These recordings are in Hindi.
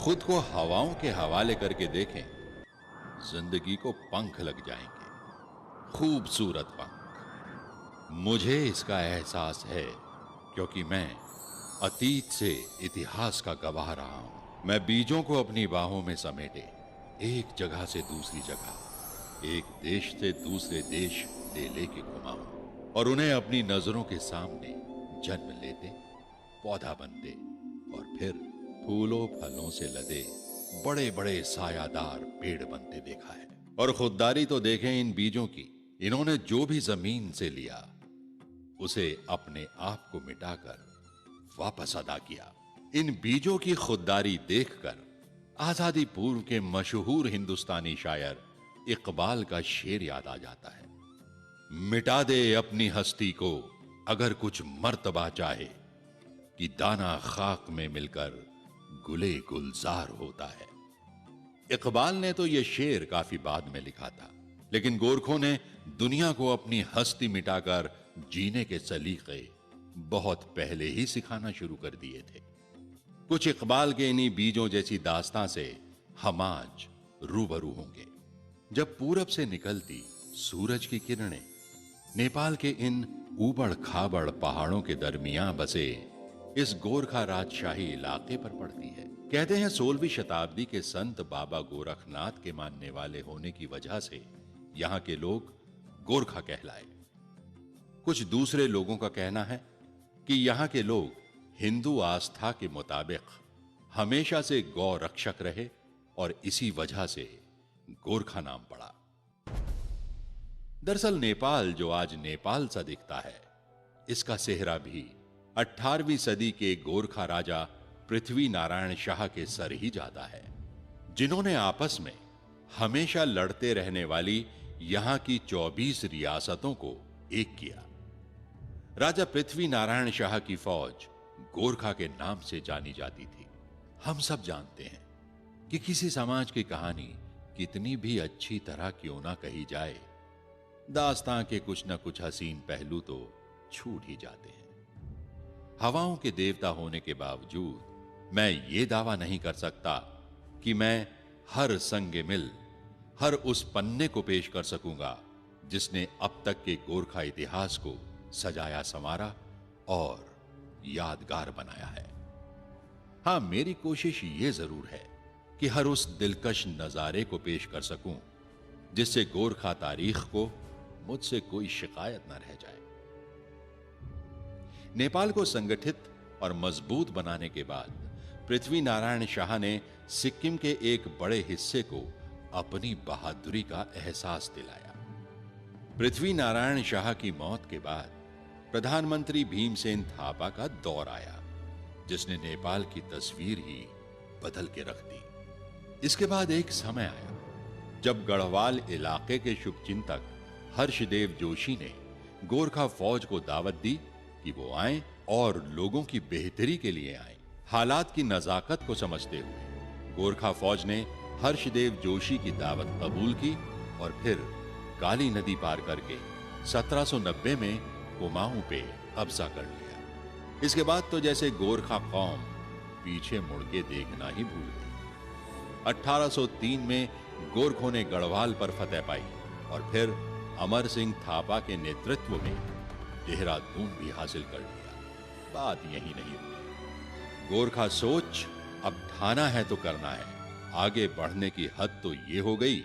खुद को हवाओं के हवाले करके देखें, जिंदगी को पंख लग जाएंगे, खूबसूरत पंख। मुझे इसका एहसास है क्योंकि मैं अतीत से इतिहास का गवाह रहा हूं। मैं बीजों को अपनी बाहों में समेटे एक जगह से दूसरी जगह, एक देश से दूसरे देश ले लेके घुमा हूं और उन्हें अपनी नजरों के सामने जन्म लेते, पौधा बनते और फिर फूलों फलों से लदे बड़े बड़े सायादार पेड़ बनते देखा है। और खुददारी तो देखें इन बीजों की। इन्होंने जो भी जमीन से लिया उसे अपने आप को मिटाकर वापस अदा किया। इन बीजों की खुददारी देखकर आजादी पूर्व के मशहूर हिंदुस्तानी शायर इकबाल का शेर याद आ जाता है। मिटा दे अपनी हस्ती को अगर कुछ मर्तबा चाहे, कि दाना खाक में मिलकर गुले गुलजार होता है। इकबाल ने तो यह शेर काफी बाद में लिखा था, लेकिन गोरखों ने दुनिया को अपनी हस्ती मिटाकर जीने के सलीके बहुत पहले ही सिखाना शुरू कर दिए थे। कुछ इकबाल के इन्हीं बीजों जैसी दास्तां से हम आज रूबरू होंगे। जब पूरब से निकलती सूरज की किरणें नेपाल के इन ऊबड़ खाबड़ पहाड़ों के दरमियान बसे इस गोरखा राजशाही इलाके पर पड़ती है। कहते हैं 16वीं शताब्दी के संत बाबा गोरखनाथ के मानने वाले होने की वजह से यहां के लोग गोरखा कहलाए। कुछ दूसरे लोगों का कहना है कि यहां के लोग हिंदू आस्था के मुताबिक हमेशा से गौ रक्षक रहे और इसी वजह से गोरखा नाम पड़ा। दरअसल नेपाल जो आज नेपाल सा दिखता है, इसका सेहरा भी 18वीं सदी के गोरखा राजा पृथ्वी नारायण शाह के सर ही जाता है, जिन्होंने आपस में हमेशा लड़ते रहने वाली यहां की 24 रियासतों को एक किया। राजा पृथ्वी नारायण शाह की फौज गोरखा के नाम से जानी जाती थी। हम सब जानते हैं कि किसी समाज की कहानी कितनी भी अच्छी तरह क्यों ना कही जाए, दास्तां के कुछ न कुछ हसीन पहलू तो छूट ही जाते हैं। हवाओं के देवता होने के बावजूद मैं ये दावा नहीं कर सकता कि मैं हर संगे मिल, हर उस पन्ने को पेश कर सकूंगा जिसने अब तक के गोरखा इतिहास को सजाया संवारा और यादगार बनाया है। हां, मेरी कोशिश ये जरूर है कि हर उस दिलकश नजारे को पेश कर सकूं जिससे गोरखा तारीख को मुझसे कोई शिकायत न रह जाए। नेपाल को संगठित और मजबूत बनाने के बाद पृथ्वी नारायण शाह ने सिक्किम के एक बड़े हिस्से को अपनी बहादुरी का एहसास दिलाया। पृथ्वी नारायण शाह की मौत के बाद प्रधानमंत्री भीमसेन थापा का दौर आया, जिसने नेपाल की तस्वीर ही बदल के रख दी। इसके बाद एक समय आया जब गढ़वाल इलाके के शुभचिंतक हर्षदेव जोशी ने गोरखा फौज को दावत दी कि वो आए और लोगों की बेहतरी के लिए आए। हालात की नजाकत को समझते हुए गोरखा फौज ने हर्षदेव जोशी की दावत कबूल की और फिर काली नदी पार करके 1790 में कुमाऊं पे कब्जा कर लिया। इसके बाद तो जैसे गोरखा कौम पीछे मुड़ के देखना ही भूल गई। 1803 में गोरखों ने गढ़वाल पर फतह पाई और फिर अमर सिंह थापा के नेतृत्व में देहरादून भी हासिल कर लिया। बात यही नहीं हुई। गोरखा सोच अब ठाना है तो करना है। आगे बढ़ने की हद तो ये हो गई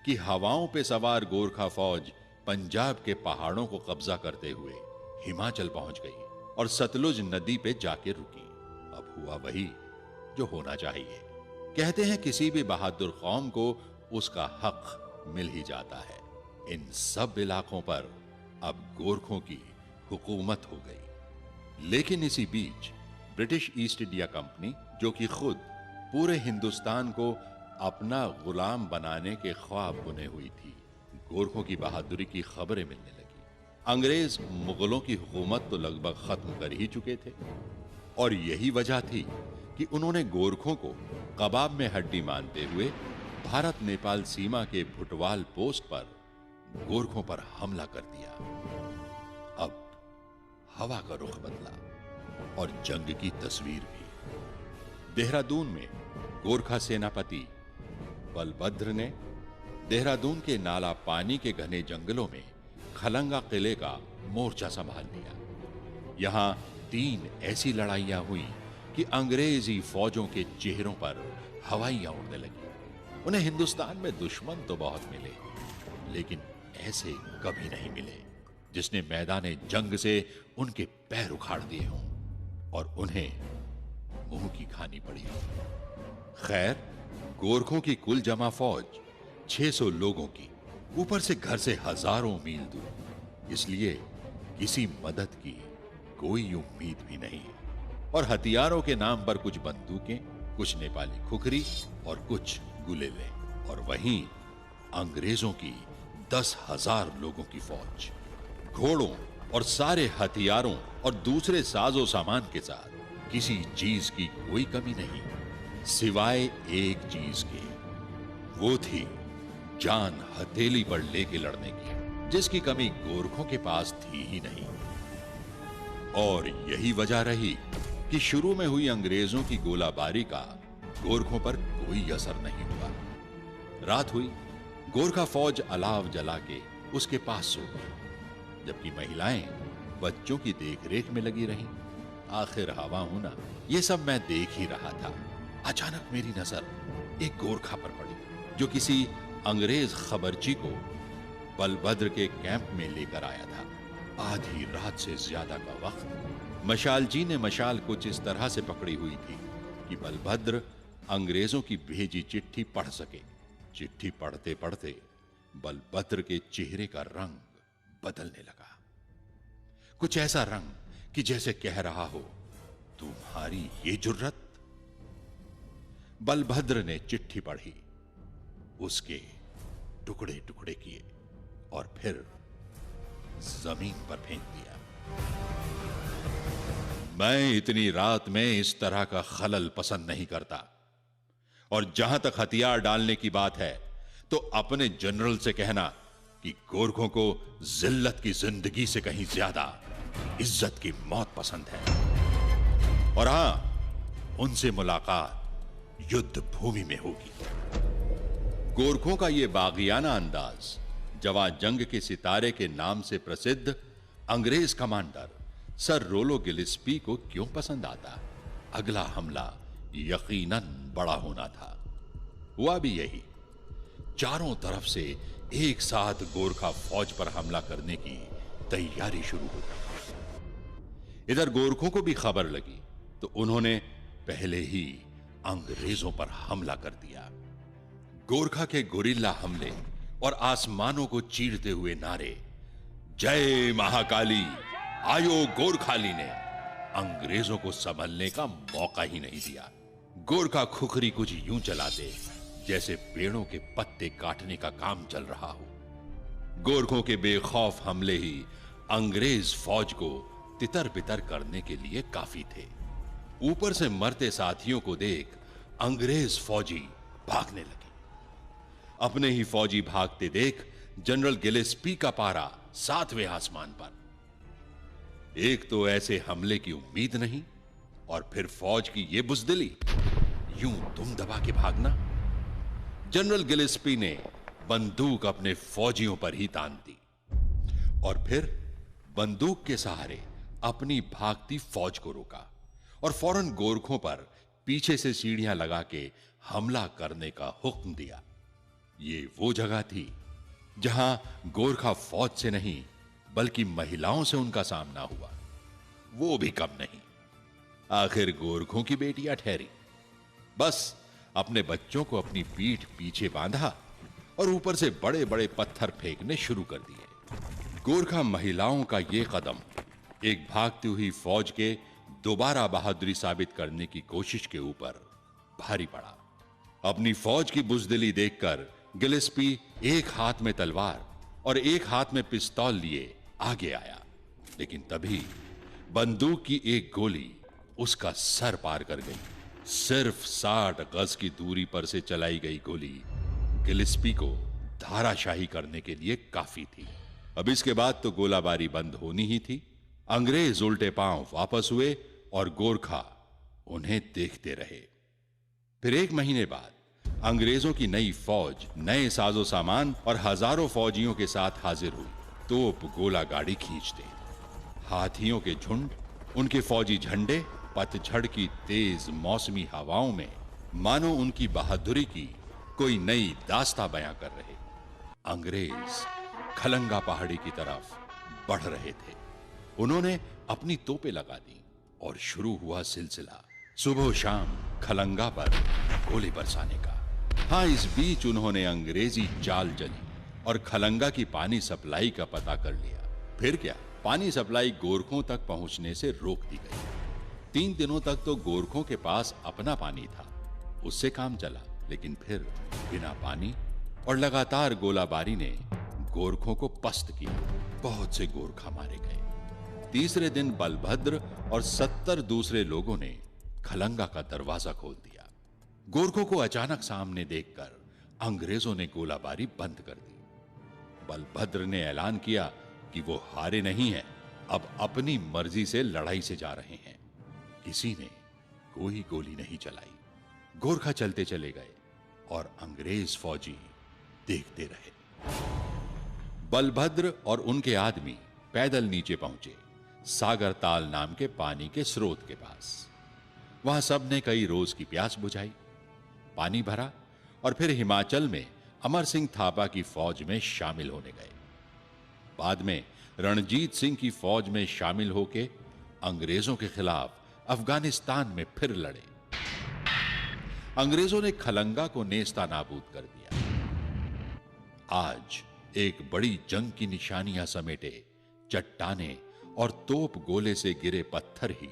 कि हवाओं पे सवार गोरखा फौज पंजाब के पहाड़ों को कब्जा करते हुए हिमाचल पहुंच गई और सतलुज नदी पे जाके रुकी। अब हुआ वही जो होना चाहिए। कहते हैं किसी भी बहादुर कौम को उसका हक मिल ही जाता है। इन सब इलाकों पर अब गोरखों की हुकूमत हो गई। लेकिन इसी बीच ब्रिटिश ईस्ट इंडिया कंपनी, जो कि खुद पूरे हिंदुस्तान को अपना गुलाम बनाने के ख्वाब बुने हुई थी, गोरखों की बहादुरी की खबरें मिलने लगी। अंग्रेज मुगलों की हुकूमत तो लगभग खत्म कर ही चुके थे और यही वजह थी कि उन्होंने गोरखों को कबाब में हड्डी मानते हुए भारत नेपाल सीमा के भुटवाल पोस्ट पर गोरखों पर हमला कर दिया। अब हवा का रुख बदला और जंग की तस्वीर भी। देहरादून में गोरखा सेनापति बलभद्र ने देहरादून के नाला पानी के घने जंगलों में खलंगा किले का मोर्चा संभाल लिया। यहां 3 ऐसी लड़ाइयां हुई कि अंग्रेजी फौजों के चेहरों पर हवाइयां उड़ने लगी। उन्हें हिंदुस्तान में दुश्मन तो बहुत मिले, लेकिन ऐसे कभी नहीं मिले जिसने मैदाने जंग से उनके पैर उखाड़ दिए हों और उन्हें मुंह की खानी पड़ी हो। खैर, गोरखों की कुल जमा फौज 600 लोगों की, ऊपर से घर से हजारों मील दूर, इसलिए किसी मदद की कोई उम्मीद भी नहीं। और हथियारों के नाम पर कुछ बंदूकें, कुछ नेपाली खुखरी और कुछ गुलेले, और वहीं अंग्रेजों की 10,000 लोगों की फौज, घोड़ों और सारे हथियारों और दूसरे साजो सामान के साथ किसी चीज की कोई कमी नहीं, सिवाय एक चीज के, वो थी जान हथेली पर लेके लड़ने की, जिसकी कमी गोरखों के पास थी ही नहीं। और यही वजह रही कि शुरू में हुई अंग्रेजों की गोलाबारी का गोरखों पर कोई असर नहीं हुआ। रात हुई, गोरखा फौज अलाव जला के उसके पास सो गई, जबकि महिलाएं बच्चों की देखरेख में लगी रहीं। आखिर हवा होना, ये सब मैं देख ही रहा था। अचानक मेरी नजर एक गोरखा पर पड़ी, जो किसी अंग्रेज खबरची को बलभद्र के कैंप में लेकर आया था। आधी रात से ज्यादा का वक्त मशालजी ने मशाल कुछ इस तरह से पकड़ी हुई थी कि बलभद्र अंग्रेजों की भेजी चिट्ठी पढ़ सके। चिट्ठी पढ़ते पढ़ते बलभद्र के चेहरे का रंग बदलने लगा, कुछ ऐसा रंग कि जैसे कह रहा हो, तुम्हारी ये जुर्रत। बलभद्र ने चिट्ठी पढ़ी, उसके टुकड़े टुकड़े किए और फिर जमीन पर फेंक दिया। मैं इतनी रात में इस तरह का खलल पसंद नहीं करता, और जहां तक हथियार डालने की बात है तो अपने जनरल से कहना कि गोरखों को जिल्लत की जिंदगी से कहीं ज्यादा इज्जत की मौत पसंद है, और हां, उनसे मुलाकात युद्ध भूमि में होगी। गोरखों का यह बागियाना अंदाज जवां जंग के सितारे के नाम से प्रसिद्ध अंग्रेज कमांडर सर रोलो गिलिस्पी को क्यों पसंद आता? अगला हमला यकीनन बड़ा होना था। हुआ भी यही। चारों तरफ से एक साथ गोरखा फौज पर हमला करने की तैयारी शुरू हो गई। इधर गोरखों को भी खबर लगी तो उन्होंने पहले ही अंग्रेजों पर हमला कर दिया। गोरखा के गुरिल्ला हमले और आसमानों को चीरते हुए नारे, जय महाकाली, आयो गोरखाली, ने अंग्रेजों को संभलने का मौका ही नहीं दिया। गोरखा खुखरी कुछ यूं चलाते जैसे पेड़ों के पत्ते काटने का काम चल रहा हो। गोरखों के बेखौफ हमले ही अंग्रेज फौज को तितर बितर करने के लिए काफी थे। ऊपर से मरते साथियों को देख अंग्रेज फौजी भागने लगे। अपने ही फौजी भागते देख जनरल गिलेस्पी का पारा 7वें आसमान पर। एक तो ऐसे हमले की उम्मीद नहीं, और फिर फौज की यह बुजदिली, यूं दुम दबा के भागना। जनरल गिलेस्पी ने बंदूक अपने फौजियों पर ही तान दी और फिर बंदूक के सहारे अपनी भागती फौज को रोका और फौरन गोरखों पर पीछे से सीढ़ियां लगा के हमला करने का हुक्म दिया। ये वो जगह थी जहां गोरखा फौज से नहीं बल्कि महिलाओं से उनका सामना हुआ, वो भी कम नहीं। आखिर गोरखों की बेटियां ठहरी, बस अपने बच्चों को अपनी पीठ पीछे बांधा और ऊपर से बड़े बड़े पत्थर फेंकने शुरू कर दिए। गोरखा महिलाओं का यह कदम एक भागती हुई फौज के दोबारा बहादुरी साबित करने की कोशिश के ऊपर भारी पड़ा। अपनी फौज की बुजदिली देखकर गिलेस्पी एक हाथ में तलवार और एक हाथ में पिस्तौल लिए आगे आया, लेकिन तभी बंदूक की एक गोली उसका सर पार कर गई। सिर्फ 60 गज की दूरी पर से चलाई गई गोली गिलेस्पी को धाराशाही करने के लिए काफी थी। अब इसके बाद तो गोलाबारी बंद होनी ही थी। अंग्रेज उल्टे पांव वापस हुए और गोरखा उन्हें देखते रहे। फिर 1 महीने बाद अंग्रेजों की नई फौज नए साजो सामान और हजारों फौजियों के साथ हाजिर हुई। तोप गोला गाड़ी खींचते, हाथियों के झुंड, उनके फौजी झंडे पतझड़ की तेज मौसमी हवाओं में मानो उनकी बहादुरी की कोई नई दास्तां बयां कर रहे। अंग्रेज खलंगा पहाड़ी की तरफ बढ़ रहे थे। उन्होंने अपनी तोपें लगा दी और शुरू हुआ सिलसिला सुबह शाम खलंगा पर गोली बरसाने का। हाँ, इस बीच उन्होंने अंग्रेजी चाल चली और खलंगा की पानी सप्लाई का पता कर लिया। फिर क्या, पानी सप्लाई गोरखों तक पहुंचने से रोक दी गई। 3 दिनों तक तो गोरखों के पास अपना पानी था, उससे काम चला। लेकिन फिर बिना पानी और लगातार गोलाबारी ने गोरखों को पस्त किया। बहुत से गोरखा मारे गए। तीसरे दिन बलभद्र और 70 दूसरे लोगों ने खलंगा का दरवाजा खोल दिया। गोरखों को अचानक सामने देखकर अंग्रेजों ने गोलाबारी बंद कर दी। बलभद्र ने ऐलान किया कि वो हारे नहीं हैं, अब अपनी मर्जी से लड़ाई से जा रहे हैं। किसी ने कोई गोली नहीं चलाई। गोरखा चलते चले गए और अंग्रेज फौजी देखते रहे। बलभद्र और उनके आदमी पैदल नीचे पहुंचे, सागर ताल नाम के पानी के स्रोत के पास। वहां सबने कई रोज की प्यास बुझाई, पानी भरा और फिर हिमाचल में अमर सिंह थापा की फौज में शामिल होने गए। बाद में रणजीत सिंह की फौज में शामिल होकर अंग्रेजों के खिलाफ अफगानिस्तान में फिर लड़े। अंग्रेजों ने खलंगा को नेस्तानाबूद कर दिया। आज एक बड़ी जंग की निशानियां समेटे चट्टाने और तोप गोले से गिरे पत्थर ही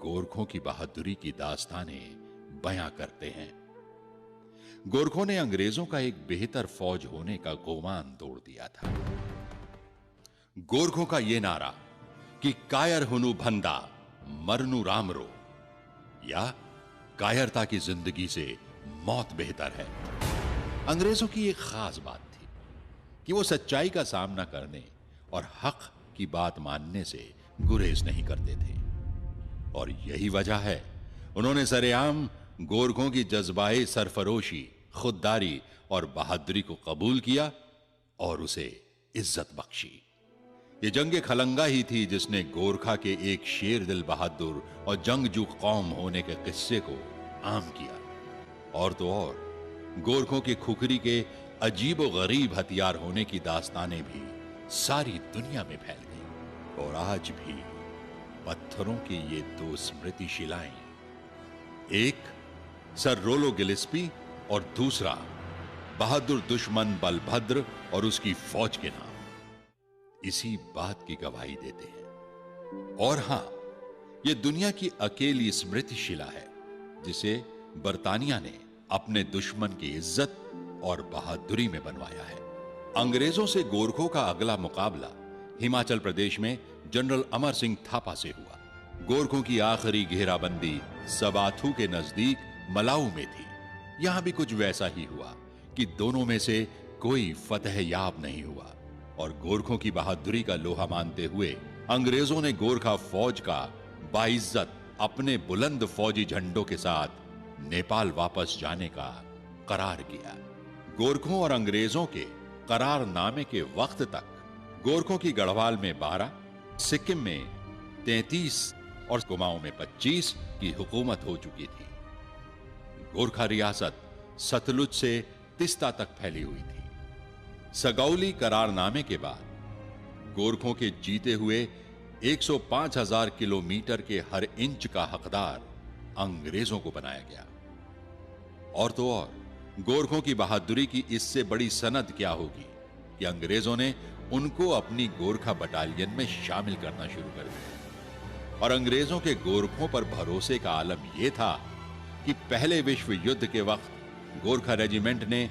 गोरखों की बहादुरी की दास्तानें बयां करते हैं। गोरखों ने अंग्रेजों का एक बेहतर फौज होने का गुमान तोड़ दिया था। गोरखों का यह नारा कि कायर हुनु भंदा मरनु रामरो, या कायरता की जिंदगी से मौत बेहतर है, अंग्रेजों की एक खास बात थी कि वो सच्चाई का सामना करने और हक की बात मानने से गुरेज नहीं करते थे। और यही वजह है उन्होंने सरेआम गोरखों की जज्बाए सरफरोशी, खुददारी और बहादुरी को कबूल किया और उसे इज्जत बख्शी। ये जंग खलंगा ही थी जिसने गोरखा के एक शेर दिल बहादुर और जंगजू कौम होने के किस्से को आम किया। और तो और गोरखों की खुखरी के अजीब गरीब हथियार होने की दास्तानें भी सारी दुनिया में फैल गई। और आज भी पत्थरों की ये 2 स्मृति शिलाएं, एक सर रोलो गिलिस्पी और दूसरा बहादुर दुश्मन बलभद्र और उसकी फौज के नाम, इसी बात की गवाही देते हैं। और हां, यह दुनिया की अकेली स्मृति शिला है जिसे बर्तानिया ने अपने दुश्मन की इज्जत और बहादुरी में बनवाया है। अंग्रेजों से गोरखों का अगला मुकाबला हिमाचल प्रदेश में जनरल अमर सिंह थापा से हुआ। गोरखों की आखिरी घेराबंदी सबाथू के नजदीक मलाऊ में थी। यहां भी कुछ वैसा ही हुआ कि दोनों में से कोई फतह याब नहीं हुआ और गोरखों की बहादुरी का लोहा मानते हुए अंग्रेजों ने गोरखा फौज का बाइज्जत अपने बुलंद फौजी झंडों के साथ नेपाल वापस जाने का करार किया। गोरखों और अंग्रेजों के करारनामे के वक्त तक गोरखों की गढ़वाल में 12, सिक्किम में 33 और कुमाऊं में 25 की हुकूमत हो चुकी थी। गोरखा रियासत सतलुज से तिस्ता तक फैली हुई थी। सगौली करारनामे के बाद गोरखों के जीते हुए 105,000 किलोमीटर के हर इंच का हकदार अंग्रेजों को बनाया गया। और तो और गोरखों की बहादुरी की इससे बड़ी सनद क्या होगी कि अंग्रेजों ने उनको अपनी गोरखा बटालियन में शामिल करना शुरू कर दिया। और अंग्रेजों के गोरखों पर भरोसे का आलम यह था कि पहले विश्व युद्ध के वक्त गोरखा रेजिमेंट ने